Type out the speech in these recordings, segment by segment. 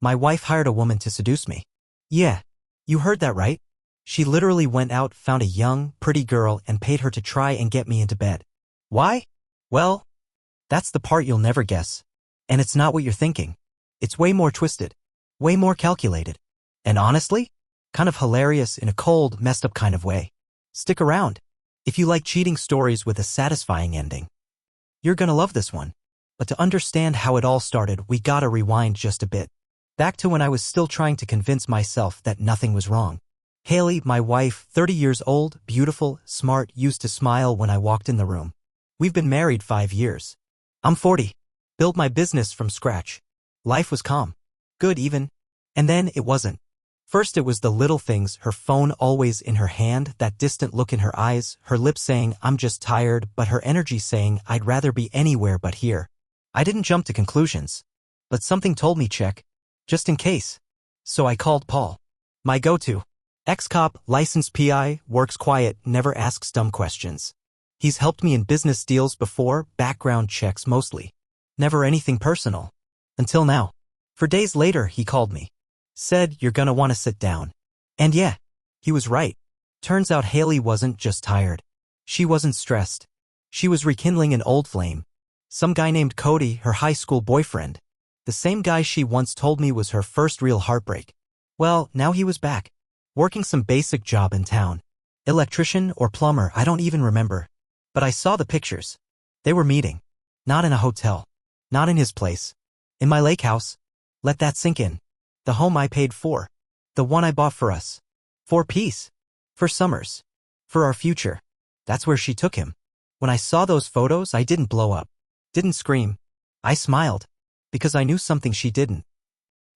My wife hired a woman to seduce me. Yeah, you heard that right. She literally went out, found a young, pretty girl, and paid her to try and get me into bed. Why? Well, that's the part you'll never guess. And it's not what you're thinking. It's way more twisted. Way more calculated. And honestly, kind of hilarious in a cold, messed up kind of way. Stick around. If you like cheating stories with a satisfying ending, you're gonna love this one. But to understand how it all started, we gotta rewind just a bit. Back to when I was still trying to convince myself that nothing was wrong. Haley, my wife, 30 years old, beautiful, smart, used to smile when I walked in the room. We've been married 5 years. I'm 40. Built my business from scratch. Life was calm. Good even. And then it wasn't. First it was the little things, her phone always in her hand, that distant look in her eyes, her lips saying, I'm just tired, but her energy saying, I'd rather be anywhere but here. I didn't jump to conclusions. But something told me check. Just in case. So I called Paul. My go-to. Ex-cop, licensed PI, works quiet, never asks dumb questions. He's helped me in business deals before, background checks mostly. Never anything personal. Until now. For days later, he called me. Said, you're gonna want to sit down. And yeah, he was right. Turns out Haley wasn't just tired. She wasn't stressed. She was rekindling an old flame. Some guy named Cody, her high school boyfriend. The same guy she once told me was her first real heartbreak. Well, now he was back. Working some basic job in town. Electrician or plumber, I don't even remember. But I saw the pictures. They were meeting. Not in a hotel. Not in his place. In my lake house. Let that sink in. The home I paid for. The one I bought for us. For peace. For summers. For our future. That's where she took him. When I saw those photos, I didn't blow up. Didn't scream. I smiled. Because I knew something she didn't.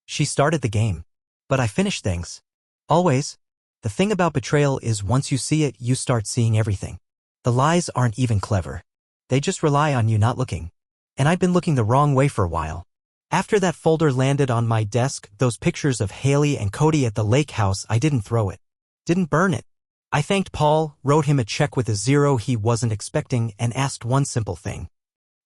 She started the game. But I finished things. Always. The thing about betrayal is once you see it, you start seeing everything. The lies aren't even clever. They just rely on you not looking. And I'd been looking the wrong way for a while. After that folder landed on my desk, those pictures of Haley and Cody at the lake house, I didn't throw it. Didn't burn it. I thanked Paul, wrote him a check with a zero he wasn't expecting, and asked one simple thing.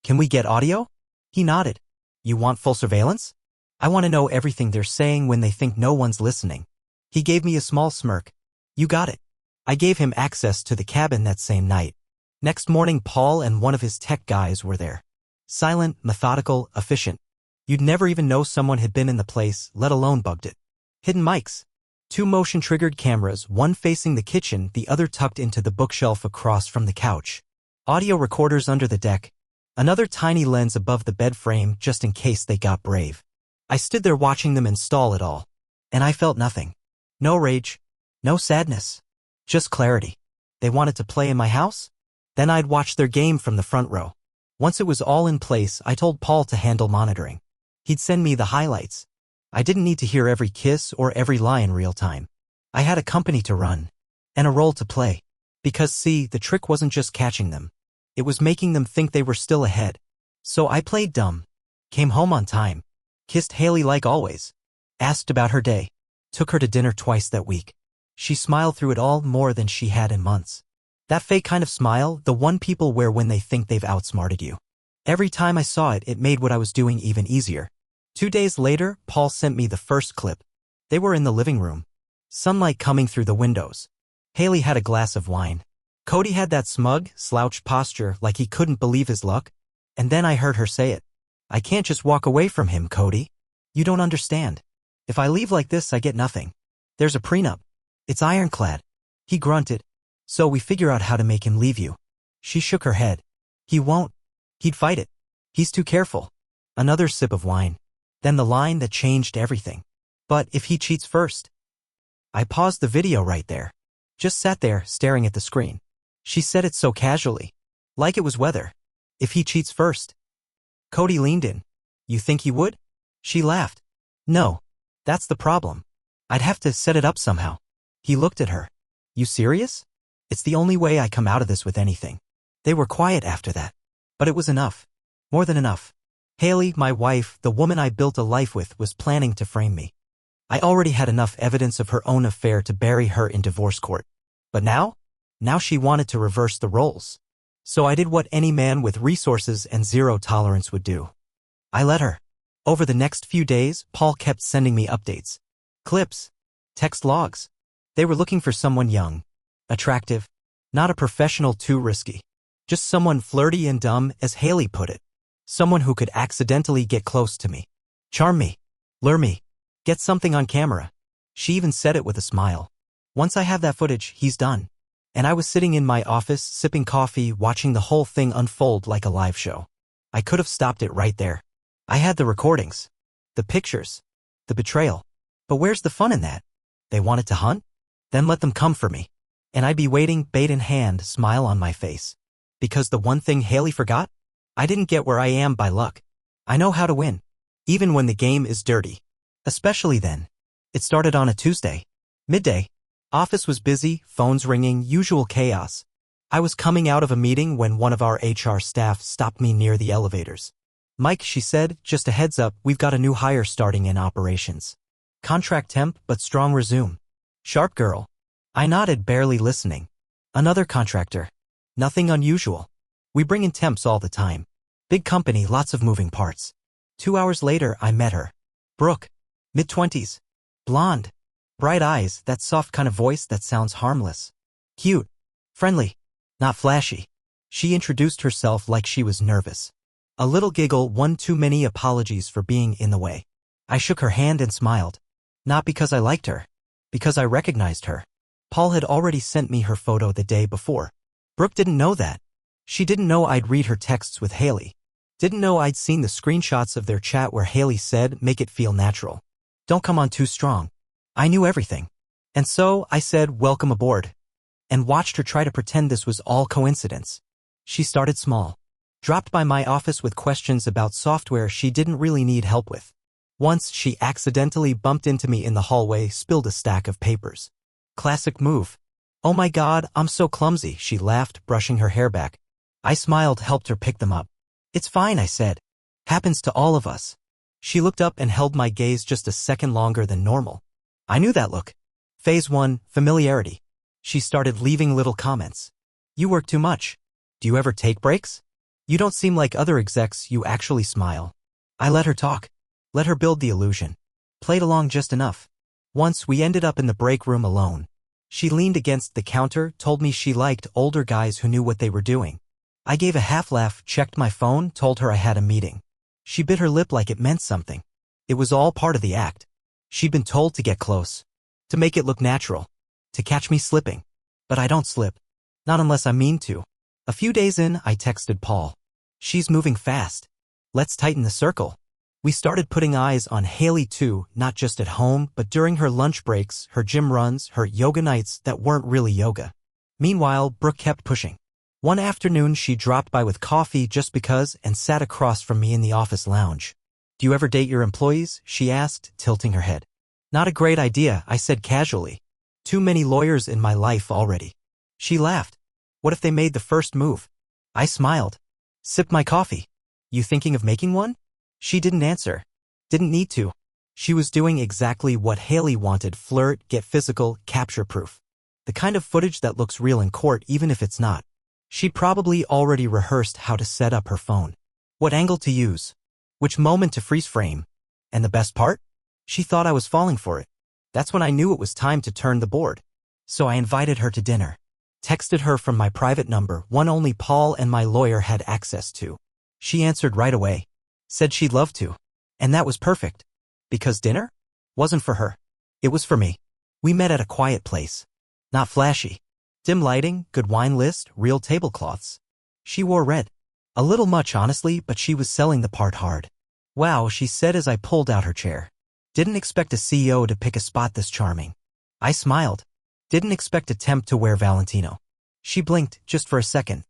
Can we get audio? He nodded. You want full surveillance? I want to know everything they're saying when they think no one's listening. He gave me a small smirk. You got it. I gave him access to the cabin that same night. Next morning, Paul and one of his tech guys were there. Silent, methodical, efficient. You'd never even know someone had been in the place, let alone bugged it. Hidden mics. 2 motion-triggered cameras, one facing the kitchen, the other tucked into the bookshelf across from the couch. Audio recorders under the deck. Another tiny lens above the bed frame just in case they got brave. I stood there watching them install it all. And I felt nothing. No rage. No sadness. Just clarity. They wanted to play in my house? Then I'd watch their game from the front row. Once it was all in place, I told Paul to handle monitoring. He'd send me the highlights. I didn't need to hear every kiss or every lie in real time. I had a company to run. And a role to play. Because see, the trick wasn't just catching them. It was making them think they were still ahead. So I played dumb. Came home on time. Kissed Haley like always. Asked about her day. Took her to dinner twice that week. She smiled through it all more than she had in months. That fake kind of smile, the one people wear when they think they've outsmarted you. Every time I saw it, it made what I was doing even easier. 2 days later, Paul sent me the first clip. They were in the living room. Sunlight coming through the windows. Haley had a glass of wine. Cody had that smug, slouched posture like he couldn't believe his luck. And then I heard her say it. I can't just walk away from him, Cody. You don't understand. If I leave like this, I get nothing. There's a prenup. It's ironclad. He grunted. So we figure out how to make him leave you. She shook her head. He won't. He'd fight it. He's too careful. Another sip of wine. Then the line that changed everything. But if he cheats first? I paused the video right there. Just sat there, staring at the screen. She said it so casually. Like it was weather. If he cheats first. Cody leaned in. You think he would? She laughed. No. That's the problem. I'd have to set it up somehow. He looked at her. You serious? It's the only way I come out of this with anything. They were quiet after that. But it was enough. More than enough. Haley, my wife, the woman I built a life with, was planning to frame me. I already had enough evidence of her own affair to bury her in divorce court. But now? Now she wanted to reverse the roles. So I did what any man with resources and zero tolerance would do. I let her. Over the next few days, Paul kept sending me updates. Clips. Text logs. They were looking for someone young. Attractive. Not a professional too risky. Just someone flirty and dumb, as Haley put it. Someone who could accidentally get close to me. Charm me. Lure me. Get something on camera. She even said it with a smile. Once I have that footage, he's done. And I was sitting in my office, sipping coffee, watching the whole thing unfold like a live show. I could have stopped it right there. I had the recordings. The pictures. The betrayal. But where's the fun in that? They wanted to hunt? Then let them come for me. And I'd be waiting, bait in hand, smile on my face. Because the one thing Haley forgot? I didn't get where I am by luck. I know how to win. Even when the game is dirty. Especially then. It started on a Tuesday. Midday. Office was busy, phones ringing, usual chaos. I was coming out of a meeting when one of our HR staff stopped me near the elevators. Mike, she said, just a heads up, we've got a new hire starting in operations. Contract temp, but strong resume. Sharp girl. I nodded, barely listening. Another contractor. Nothing unusual. We bring in temps all the time. Big company, lots of moving parts. 2 hours later, I met her. Brooke. Mid-20s. Blonde. Bright eyes, that soft kind of voice that sounds harmless. Cute. Friendly. Not flashy. She introduced herself like she was nervous. A little giggle, one too many apologies for being in the way. I shook her hand and smiled. Not because I liked her. Because I recognized her. Paul had already sent me her photo the day before. Brooke didn't know that. She didn't know I'd read her texts with Haley. Didn't know I'd seen the screenshots of their chat where Haley said, make it feel natural. Don't come on too strong. I knew everything. And so I said, welcome aboard. And watched her try to pretend this was all coincidence. She started small. Dropped by my office with questions about software she didn't really need help with. Once she accidentally bumped into me in the hallway, spilled a stack of papers. Classic move. Oh my God, I'm so clumsy, she laughed, brushing her hair back. I smiled, helped her pick them up. It's fine, I said. Happens to all of us. She looked up and held my gaze just a second longer than normal. I knew that look. Phase 1, familiarity. She started leaving little comments. You work too much. Do you ever take breaks? You don't seem like other execs, you actually smile. I let her talk. Let her build the illusion. Played along just enough. Once we ended up in the break room alone. She leaned against the counter, told me she liked older guys who knew what they were doing. I gave a half laugh, checked my phone, told her I had a meeting. She bit her lip like it meant something. It was all part of the act. She'd been told to get close. To make it look natural. To catch me slipping. But I don't slip. Not unless I mean to. A few days in, I texted Paul. She's moving fast. Let's tighten the circle. We started putting eyes on Haley too, not just at home, but during her lunch breaks, her gym runs, her yoga nights that weren't really yoga. Meanwhile, Brooke kept pushing. One afternoon, she dropped by with coffee just because and sat across from me in the office lounge. Do you ever date your employees? She asked, tilting her head. Not a great idea, I said casually. Too many lawyers in my life already. She laughed. What if they made the first move? I smiled. Sipped my coffee. You thinking of making one? She didn't answer. Didn't need to. She was doing exactly what Haley wanted, flirt, get physical, capture proof. The kind of footage that looks real in court even if it's not. She'd probably already rehearsed how to set up her phone. What angle to use. Which moment to freeze frame. And the best part? She thought I was falling for it. That's when I knew it was time to turn the board. So I invited her to dinner. Texted her from my private number, one only Paul and my lawyer had access to. She answered right away. Said she'd love to. And that was perfect. Because dinner? Wasn't for her. It was for me. We met at a quiet place. Not flashy. Dim lighting, good wine list, real tablecloths. She wore red. A little much honestly, but she was selling the part hard. Wow, she said as I pulled out her chair. Didn't expect a CEO to pick a spot this charming. I smiled. Didn't expect a temp to wear Valentino. She blinked, just for a second.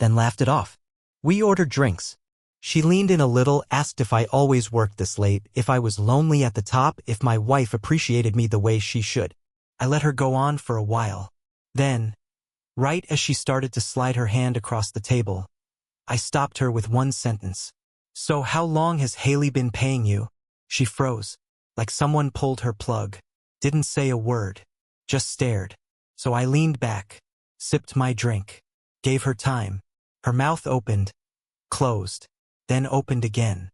Then laughed it off. We ordered drinks. She leaned in a little, asked if I always worked this late, if I was lonely at the top, if my wife appreciated me the way she should. I let her go on for a while. Then, right as she started to slide her hand across the table, I stopped her with one sentence. So how long has Haley been paying you? She froze, like someone pulled her plug. Didn't say a word, just stared. So I leaned back, sipped my drink, gave her time. Her mouth opened, closed, then opened again.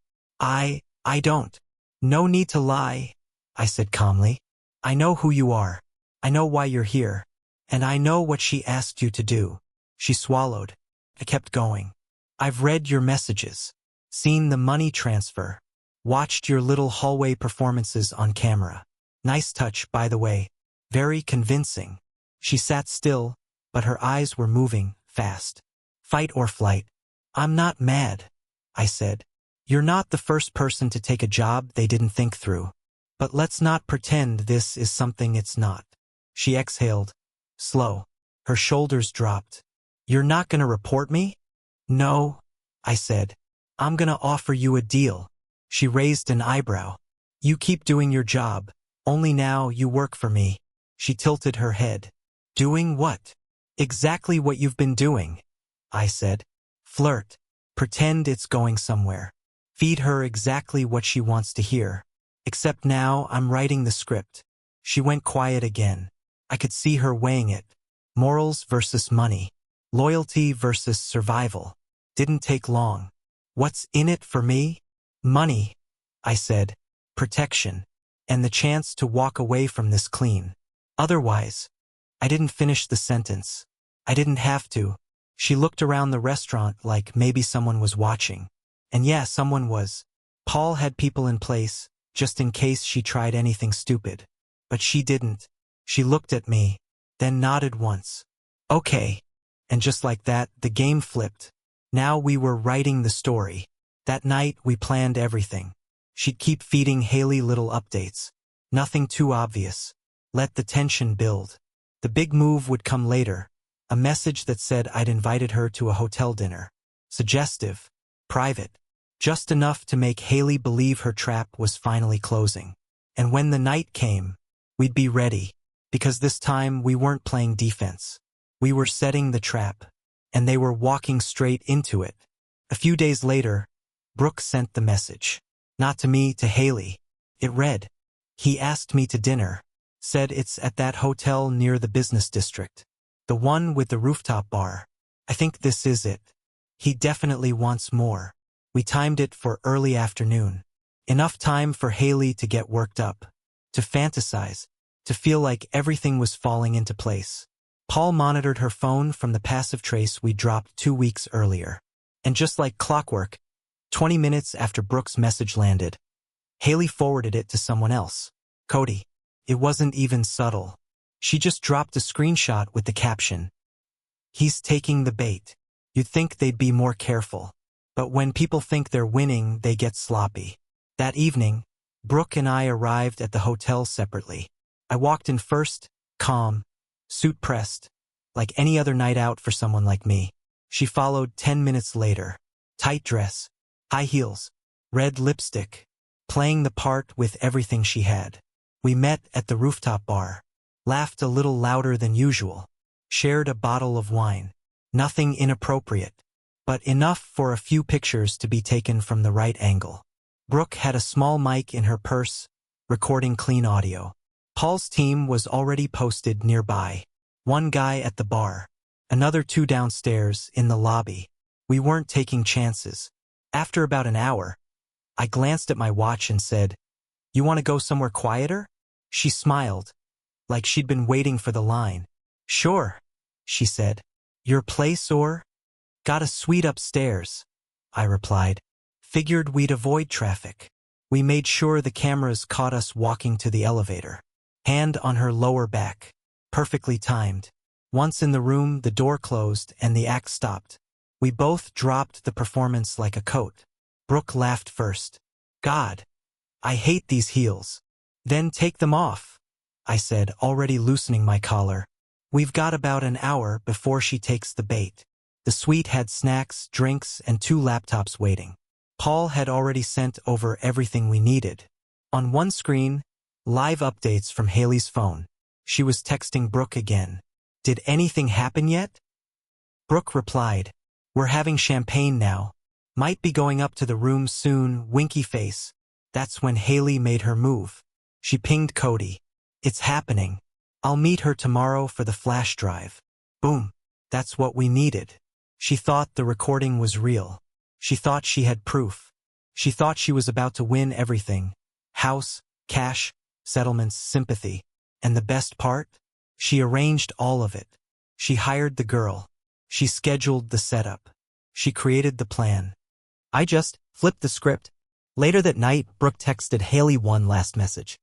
I don't. No need to lie, I said calmly. I know who you are. I know why you're here. And I know what she asked you to do. She swallowed. I kept going. I've read your messages, seen the money transfer, watched your little hallway performances on camera. Nice touch, by the way. Very convincing. She sat still, but her eyes were moving fast. Fight or flight. I'm not mad, I said. You're not the first person to take a job they didn't think through. But let's not pretend this is something it's not. She exhaled. Slow. Her shoulders dropped. You're not gonna report me? No, I said. I'm gonna offer you a deal. She raised an eyebrow. You keep doing your job. Only now you work for me. She tilted her head. Doing what? Exactly what you've been doing, I said. Flirt. Pretend it's going somewhere. Feed her exactly what she wants to hear. Except now I'm writing the script. She went quiet again. I could see her weighing it. Morals versus money. Loyalty versus survival. Didn't take long. What's in it for me? Money, I said. Protection. And the chance to walk away from this clean. Otherwise, I didn't finish the sentence. I didn't have to. She looked around the restaurant like maybe someone was watching. And yeah, someone was. Paul had people in place, just in case she tried anything stupid. But she didn't. She looked at me, then nodded once. Okay. And just like that, the game flipped. Now we were writing the story. That night, we planned everything. She'd keep feeding Haley little updates. Nothing too obvious. Let the tension build. The big move would come later. A message that said I'd invited her to a hotel dinner. Suggestive. Private. Just enough to make Haley believe her trap was finally closing. And when the night came, we'd be ready. Because this time we weren't playing defense. We were setting the trap. And they were walking straight into it. A few days later, Brooke sent the message. Not to me, to Haley. It read, he asked me to dinner. Said it's at that hotel near the business district. The one with the rooftop bar. I think this is it. He definitely wants more. We timed it for early afternoon. Enough time for Haley to get worked up. To fantasize. To feel like everything was falling into place. Paul monitored her phone from the passive trace we dropped 2 weeks earlier. And just like clockwork, 20 minutes after Brooke's message landed, Haley forwarded it to someone else. Cody. It wasn't even subtle. She just dropped a screenshot with the caption, he's taking the bait. You'd think they'd be more careful. But when people think they're winning, they get sloppy. That evening, Brooke and I arrived at the hotel separately. I walked in first, calm, suit pressed, like any other night out for someone like me. She followed 10 minutes later. Tight dress, high heels, red lipstick, playing the part with everything she had. We met at the rooftop bar, laughed a little louder than usual, shared a bottle of wine. Nothing inappropriate, but enough for a few pictures to be taken from the right angle. Brooke had a small mic in her purse, recording clean audio. Paul's team was already posted nearby. One guy at the bar, another 2 downstairs in the lobby. We weren't taking chances. After about an hour, I glanced at my watch and said, you want to go somewhere quieter? She smiled, like she'd been waiting for the line. Sure, she said. Your place or? Got a suite upstairs, I replied. Figured we'd avoid traffic. We made sure the cameras caught us walking to the elevator. Hand on her lower back. Perfectly timed. Once in the room, the door closed and the act stopped. We both dropped the performance like a coat. Brooke laughed first. God, I hate these heels. Then take them off, I said, already loosening my collar. We've got about an hour before she takes the bait. The suite had snacks, drinks, and 2 laptops waiting. Paul had already sent over everything we needed. On one screen, live updates from Haley's phone. She was texting Brooke again. Did anything happen yet? Brooke replied, we're having champagne now. Might be going up to the room soon, winky face. That's when Haley made her move. She pinged Cody. It's happening. I'll meet her tomorrow for the flash drive. Boom. That's what we needed. She thought the recording was real. She thought she had proof. She thought she was about to win everything. House, cash, settlements, sympathy. And the best part? She arranged all of it. She hired the girl. She scheduled the setup. She created the plan. I just flipped the script. Later that night, Brooke texted Haley one last message.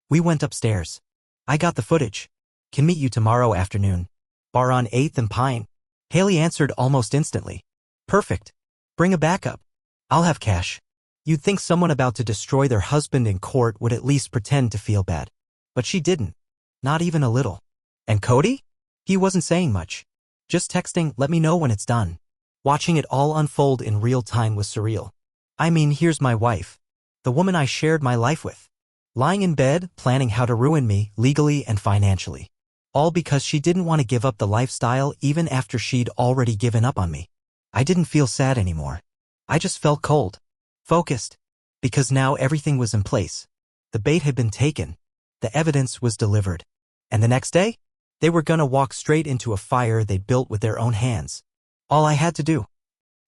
We went upstairs. I got the footage. Can meet you tomorrow afternoon. Bar on 8th and Pine. Haley answered almost instantly. Perfect. Bring a backup. I'll have cash. You'd think someone about to destroy their husband in court would at least pretend to feel bad. But she didn't. Not even a little. And Cody? He wasn't saying much. Just texting, let me know when it's done. Watching it all unfold in real time was surreal. I mean, here's my wife. The woman I shared my life with. Lying in bed, planning how to ruin me, legally and financially. All because she didn't want to give up the lifestyle even after she'd already given up on me. I didn't feel sad anymore. I just felt cold. Focused. Because now everything was in place. The bait had been taken. The evidence was delivered. And the next day? They were gonna walk straight into a fire they built with their own hands. All I had to do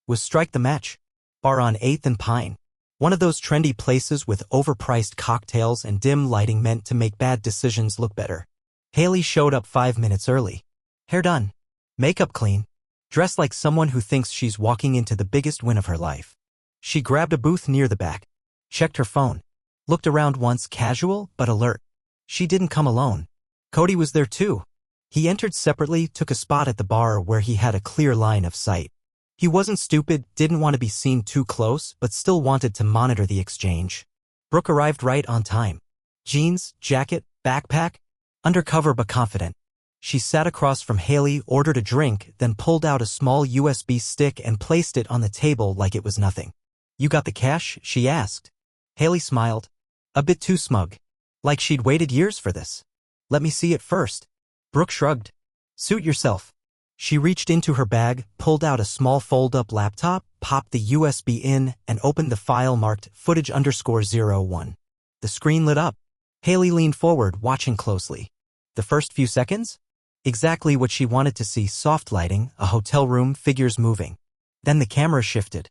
was strike the match. Bar on 8th and Pine. One of those trendy places with overpriced cocktails and dim lighting meant to make bad decisions look better. Haley showed up 5 minutes early. Hair done. Makeup clean. Dressed like someone who thinks she's walking into the biggest win of her life. She grabbed a booth near the back. Checked her phone. Looked around once, casual but alert. She didn't come alone. Cody was there too. He entered separately, took a spot at the bar where he had a clear line of sight. He wasn't stupid, didn't want to be seen too close, but still wanted to monitor the exchange. Brooke arrived right on time. Jeans, jacket, backpack. Undercover but confident. She sat across from Haley, ordered a drink, then pulled out a small USB stick and placed it on the table like it was nothing. You got the cash? She asked. Haley smiled. A bit too smug. Like she'd waited years for this. Let me see it first. Brooke shrugged. Suit yourself. She reached into her bag, pulled out a small fold-up laptop, popped the USB in, and opened the file marked footage_01. The screen lit up. Haley leaned forward, watching closely. The first few seconds? Exactly what she wanted to see, soft lighting, a hotel room, figures moving. Then the camera shifted.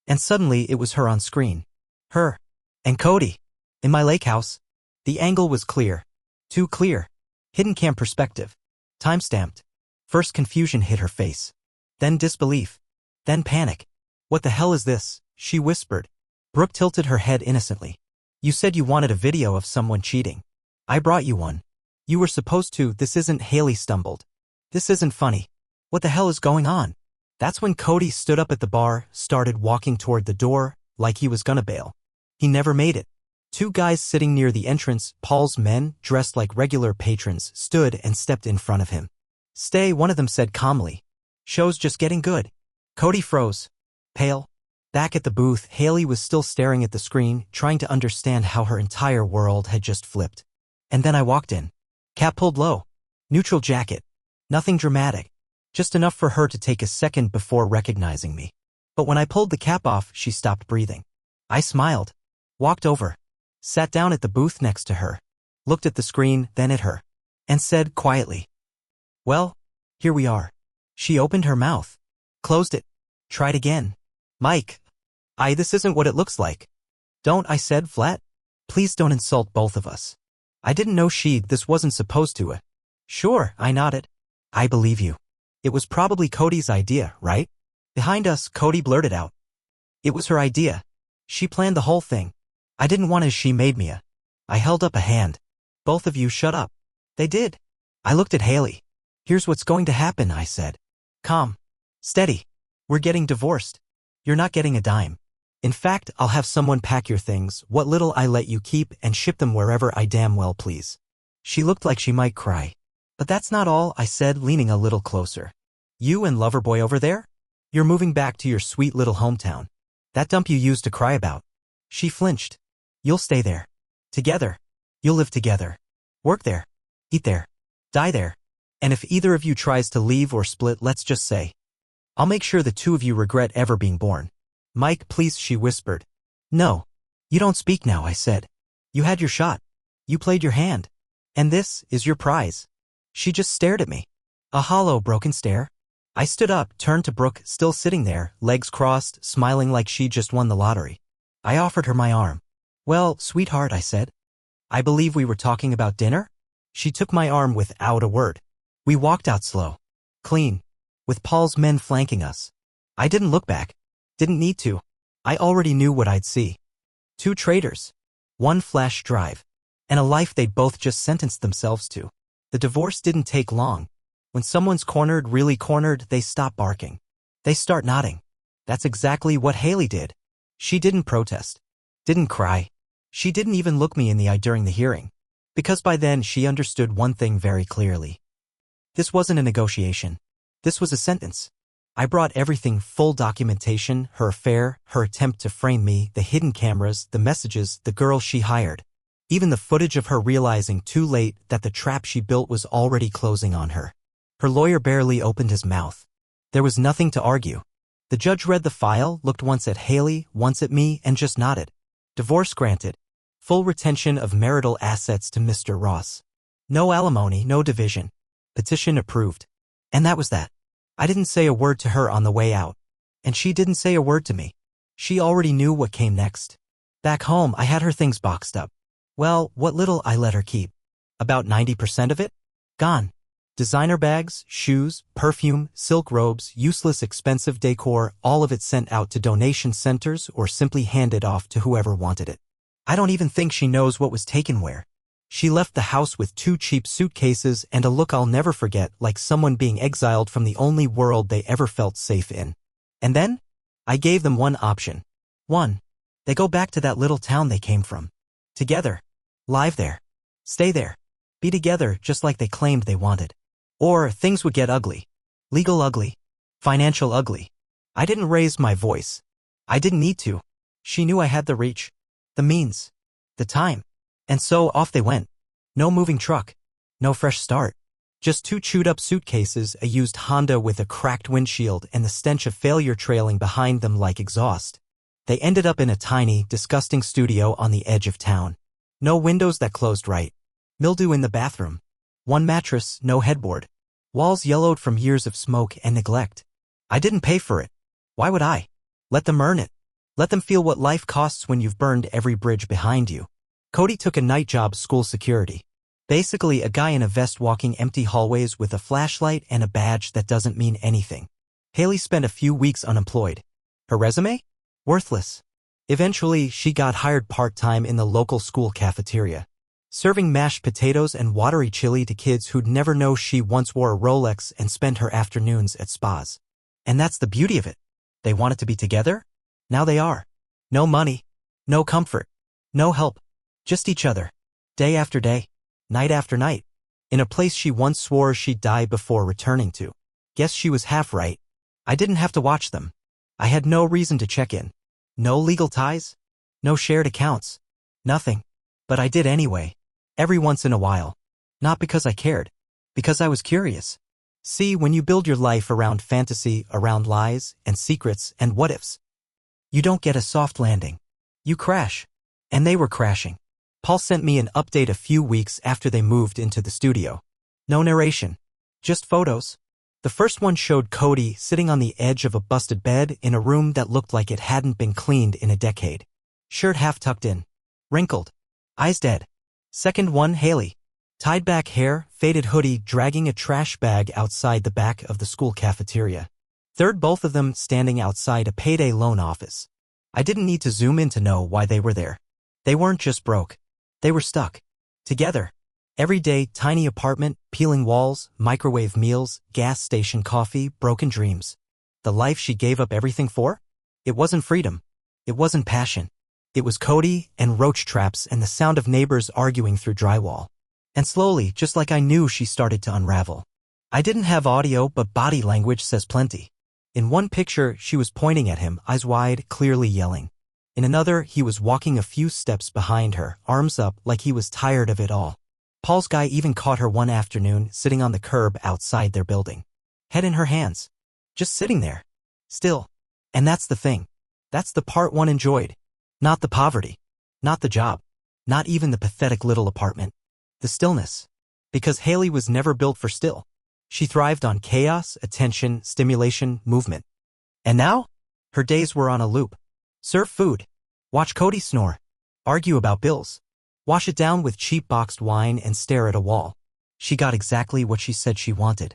And suddenly it was her on screen. Her. And Cody. In my lake house. The angle was clear. Too clear. Hidden cam perspective. Time-stamped. First confusion hit her face. Then disbelief. Then panic. What the hell is this? She whispered. Brooke tilted her head innocently. You said you wanted a video of someone cheating. I brought you one. You were supposed to. This isn't. Haley stumbled. This isn't funny. What the hell is going on? That's when Cody stood up at the bar, started walking toward the door, like he was gonna bail. He never made it. Two guys sitting near the entrance, Paul's men, dressed like regular patrons, stood and stepped in front of him. Stay, one of them said calmly. Show's just getting good. Cody froze. Pale. Back at the booth, Haley was still staring at the screen, trying to understand how her entire world had just flipped. And then I walked in. Cap pulled low. Neutral jacket. Nothing dramatic. Just enough for her to take a second before recognizing me. But when I pulled the cap off, she stopped breathing. I smiled. Walked over. Sat down at the booth next to her. Looked at the screen, then at her. And said quietly. Well, here we are. She opened her mouth. Closed it. Tried again. Mike. This isn't what it looks like. Don't, I said flat. Please don't insult both of us. I didn't know this wasn't supposed to. Sure, I nodded. I believe you. It was probably Cody's idea, right? Behind us, Cody blurted out. It was her idea. She planned the whole thing. I didn't want as she made me. I held up a hand. Both of you shut up. They did. I looked at Haley. Here's what's going to happen, I said. Calm. Steady. We're getting divorced. You're not getting a dime. In fact, I'll have someone pack your things, what little I let you keep, and ship them wherever I damn well please. She looked like she might cry. But that's not all, I said, leaning a little closer. You and Loverboy over there? You're moving back to your sweet little hometown. That dump you used to cry about. She flinched. You'll stay there. Together. You'll live together. Work there. Eat there. Die there. And if either of you tries to leave or split, let's just say, I'll make sure the two of you regret ever being born. Mike, please, she whispered. No. You don't speak now, I said. You had your shot. You played your hand. And this is your prize. She just stared at me. A hollow, broken stare. I stood up, turned to Brooke, still sitting there, legs crossed, smiling like she just won the lottery. I offered her my arm. Well, sweetheart, I said. I believe we were talking about dinner? She took my arm without a word. We walked out slow, clean, with Paul's men flanking us. I didn't look back. Didn't need to. I already knew what I'd see. Two traitors, one flash drive, and a life they'd both just sentenced themselves to. The divorce didn't take long. When someone's cornered, really cornered, they stop barking. They start nodding. That's exactly what Haley did. She didn't protest. Didn't cry. She didn't even look me in the eye during the hearing. Because by then she understood one thing very clearly. This wasn't a negotiation. This was a sentence. I brought everything, full documentation, her affair, her attempt to frame me, the hidden cameras, the messages, the girl she hired. Even the footage of her realizing too late that the trap she built was already closing on her. Her lawyer barely opened his mouth. There was nothing to argue. The judge read the file, looked once at Haley, once at me, and just nodded. Divorce granted. Full retention of marital assets to Mr. Ross. No alimony, no division. Petition approved. And that was that. I didn't say a word to her on the way out. And she didn't say a word to me. She already knew what came next. Back home, I had her things boxed up. Well, what little I let her keep. About 90% of it? Gone. Designer bags, shoes, perfume, silk robes, useless expensive decor, all of it sent out to donation centers or simply handed off to whoever wanted it. I don't even think she knows what was taken where. She left the house with 2 cheap suitcases and a look I'll never forget, like someone being exiled from the only world they ever felt safe in. And then? I gave them one option. One. They go back to that little town they came from. Together. Live there. Stay there. Be together just like they claimed they wanted. Or things would get ugly. Legal ugly. Financial ugly. I didn't raise my voice. I didn't need to. She knew I had the reach. The means. The time. And so off they went. No moving truck. No fresh start. Just 2 chewed-up suitcases, a used Honda with a cracked windshield, and the stench of failure trailing behind them like exhaust. They ended up in a tiny, disgusting studio on the edge of town. No windows that closed right. Mildew in the bathroom. One mattress, no headboard. Walls yellowed from years of smoke and neglect. I didn't pay for it. Why would I? Let them earn it. Let them feel what life costs when you've burned every bridge behind you. Cody took a night job, school security. Basically a guy in a vest walking empty hallways with a flashlight and a badge that doesn't mean anything. Haley spent a few weeks unemployed. Her resume? Worthless. Eventually, she got hired part-time in the local school cafeteria, serving mashed potatoes and watery chili to kids who'd never know she once wore a Rolex and spent her afternoons at spas. And that's the beauty of it. They wanted to be together? Now they are. No money. No comfort. No help. Just each other. Day after day. Night after night. In a place she once swore she'd die before returning to. Guess she was half right. I didn't have to watch them. I had no reason to check in. No legal ties. No shared accounts. Nothing. But I did anyway. Every once in a while. Not because I cared. Because I was curious. See, when you build your life around fantasy, around lies, and secrets, and what-ifs, you don't get a soft landing. You crash. And they were crashing. Paul sent me an update a few weeks after they moved into the studio. No narration. Just photos. The first one showed Cody sitting on the edge of a busted bed in a room that looked like it hadn't been cleaned in a decade. Shirt half tucked in. Wrinkled. Eyes dead. Second one, Haley. Tied back hair, faded hoodie, dragging a trash bag outside the back of the school cafeteria. Third, both of them standing outside a payday loan office. I didn't need to zoom in to know why they were there. They weren't just broke. They were stuck. Together. Every day, tiny apartment, peeling walls, microwave meals, gas station coffee, broken dreams. The life she gave up everything for? It wasn't freedom. It wasn't passion. It was Cody and roach traps and the sound of neighbors arguing through drywall. And slowly, just like I knew, she started to unravel. I didn't have audio, but body language says plenty. In one picture, she was pointing at him, eyes wide, clearly yelling. In another, he was walking a few steps behind her, arms up like he was tired of it all. Paul's guy even caught her one afternoon sitting on the curb outside their building. Head in her hands. Just sitting there. Still. And that's the thing. That's the part one enjoyed. Not the poverty. Not the job. Not even the pathetic little apartment. The stillness. Because Haley was never built for still. She thrived on chaos, attention, stimulation, movement. And now? Her days were on a loop. Serve food. Watch Cody snore. Argue about bills. Wash it down with cheap boxed wine and stare at a wall. She got exactly what she said she wanted.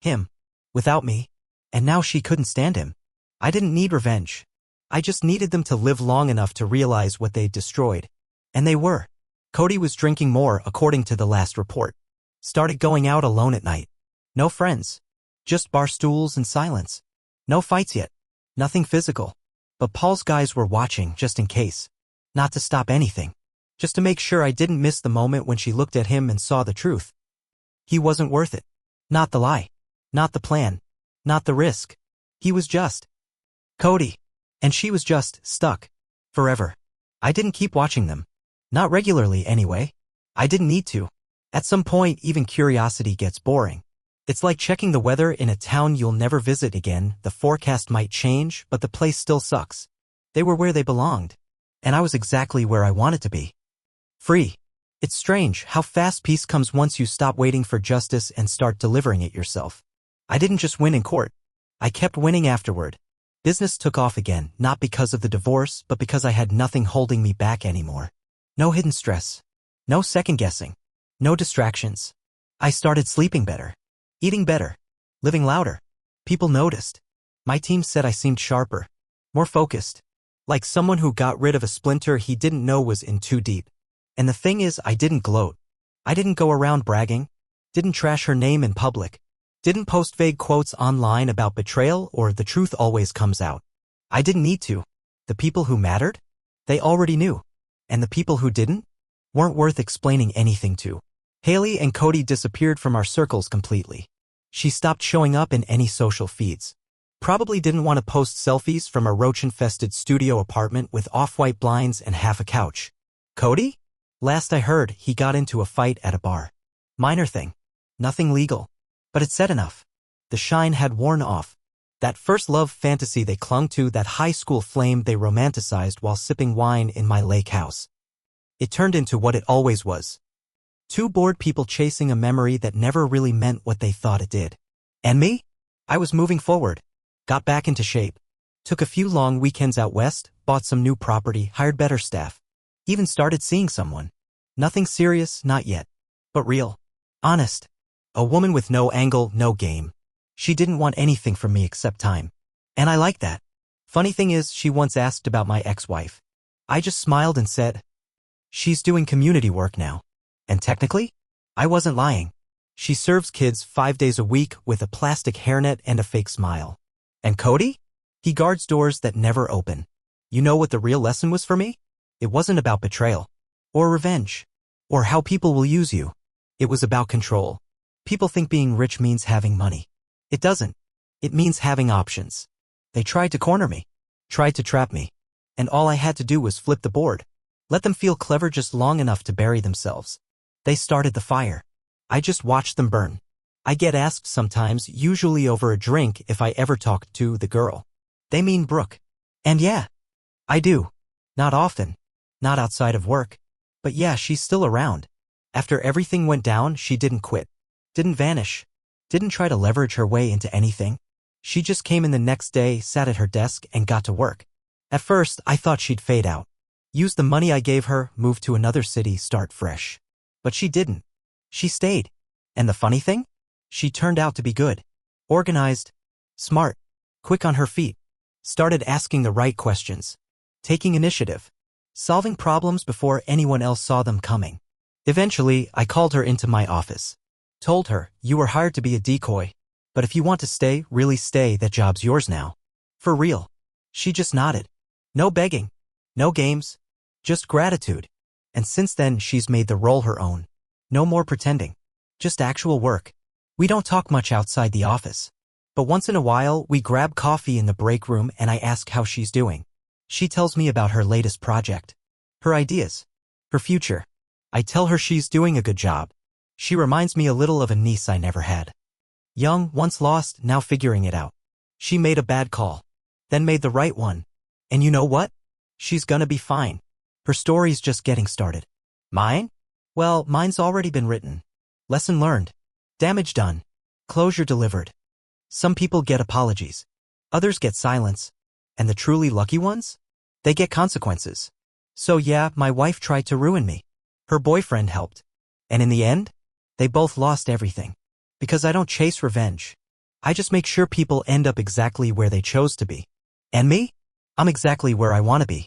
Him. Without me. And now she couldn't stand him. I didn't need revenge. I just needed them to live long enough to realize what they'd destroyed. And they were. Cody was drinking more, according to the last report. Started going out alone at night. No friends. Just bar stools and silence. No fights yet. Nothing physical. But Paul's guys were watching just in case. Not to stop anything. Just to make sure I didn't miss the moment when she looked at him and saw the truth. He wasn't worth it. Not the lie. Not the plan. Not the risk. He was just Cody. And she was just stuck. Forever. I didn't keep watching them. Not regularly anyway. I didn't need to. At some point, even curiosity gets boring. It's like checking the weather in a town you'll never visit again. The forecast might change, but the place still sucks. They were where they belonged. And I was exactly where I wanted to be. Free. It's strange how fast peace comes once you stop waiting for justice and start delivering it yourself. I didn't just win in court. I kept winning afterward. Business took off again, not because of the divorce, but because I had nothing holding me back anymore. No hidden stress. No second guessing. No distractions. I started sleeping better. Eating better. Living louder. People noticed. My team said I seemed sharper. More focused. Like someone who got rid of a splinter he didn't know was in too deep. And the thing is, I didn't gloat. I didn't go around bragging. Didn't trash her name in public. Didn't post vague quotes online about betrayal or the truth always comes out. I didn't need to. The people who mattered? They already knew. And the people who didn't? Weren't worth explaining anything to. Haley and Cody disappeared from our circles completely. She stopped showing up in any social feeds. Probably didn't want to post selfies from a roach-infested studio apartment with off-white blinds and half a couch. Cody? Last I heard, he got into a fight at a bar. Minor thing. Nothing legal. But it said enough. The shine had worn off. That first love fantasy they clung to, that high school flame they romanticized while sipping wine in my lake house. It turned into what it always was. Two bored people chasing a memory that never really meant what they thought it did. And me? I was moving forward. Got back into shape. Took a few long weekends out west, bought some new property, hired better staff. Even started seeing someone. Nothing serious, not yet. But real. Honest. A woman with no angle, no game. She didn't want anything from me except time. And I liked that. Funny thing is, she once asked about my ex-wife. I just smiled and said, she's doing community work now. And technically, I wasn't lying. She serves kids 5 days a week with a plastic hairnet and a fake smile. And Cody? He guards doors that never open. You know what the real lesson was for me? It wasn't about betrayal. Or revenge. Or how people will use you. It was about control. People think being rich means having money. It doesn't. It means having options. They tried to corner me. Tried to trap me. And all I had to do was flip the board. Let them feel clever just long enough to bury themselves. They started the fire. I just watched them burn. I get asked sometimes, usually over a drink, if I ever talked to the girl. They mean Brooke. And yeah, I do. Not often. Not outside of work. But yeah, she's still around. After everything went down, she didn't quit. Didn't vanish. Didn't try to leverage her way into anything. She just came in the next day, sat at her desk, and got to work. At first, I thought she'd fade out. Use the money I gave her, move to another city, start fresh. But she didn't. She stayed. And the funny thing? She turned out to be good. Organized. Smart. Quick on her feet. Started asking the right questions. Taking initiative. Solving problems before anyone else saw them coming. Eventually, I called her into my office. Told her, you were hired to be a decoy. But if you want to stay, really stay, that job's yours now. For real. She just nodded. No begging. No games. Just gratitude. And since then, she's made the role her own. No more pretending. Just actual work. We don't talk much outside the office. But once in a while, we grab coffee in the break room and I ask how she's doing. She tells me about her latest project. Her ideas. Her future. I tell her she's doing a good job. She reminds me a little of a niece I never had. Young, once lost, now figuring it out. She made a bad call. Then made the right one. And you know what? She's gonna be fine. Her story's just getting started. Mine? Well, mine's already been written. Lesson learned. Damage done. Closure delivered. Some people get apologies. Others get silence. And the truly lucky ones? they get consequences. So yeah, my wife tried to ruin me. Her boyfriend helped. And in the end, they both lost everything. Because I don't chase revenge. I just make sure people end up exactly where they chose to be. And me? I'm exactly where I want to be.